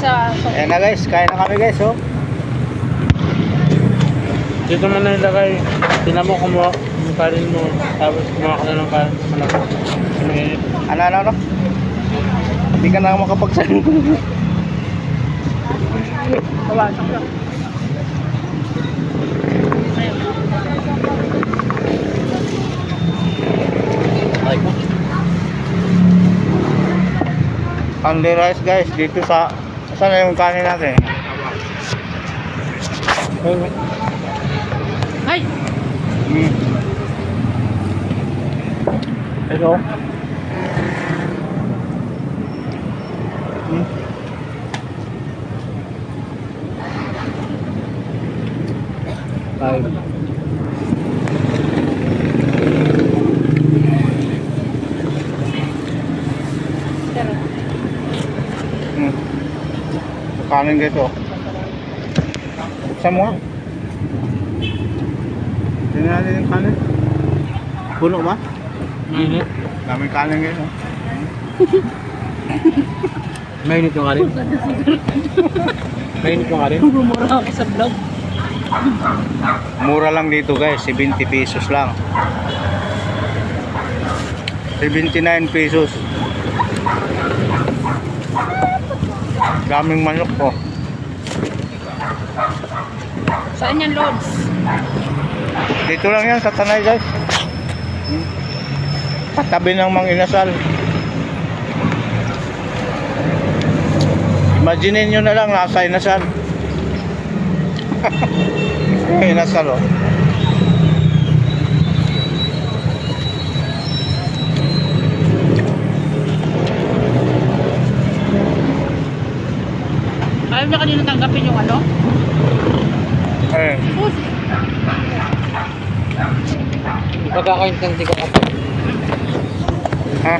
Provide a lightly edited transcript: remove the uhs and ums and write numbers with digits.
sa... Ayan na guys, kain na kami guys, oh. Dito mo na ilagay. Tinan mo kumuha yung kanin mo. Tapos kumuha ka na ng kanin. Ano? Hindi ka na makapagsalin. Kawasan ko. Ay ko. Only rice guys, dito sa... Saan na yung kanin natin? Ay! Hello. Five. Kanin guys, oh. Buksan mo nga. Tingnan natin yung kanin. Puno ba? Daming kanin guys, oh. Mainit yung kanin. Mainit yung kanin. Bumura ako sa vlog. Mura lang dito guys, 70 pesos lang. 79 pesos. Daming manok po. Saan yan, Lods? Dito lang yan sa Tanay guys. Katabi ng Mang Inasal. Imaginin nyo na lang nasa Inasal. Inasal, oh. Ayaw niya kanina tanggapin yung ano? Eh, Pusi. Pagkakaintanti ko ako. ha?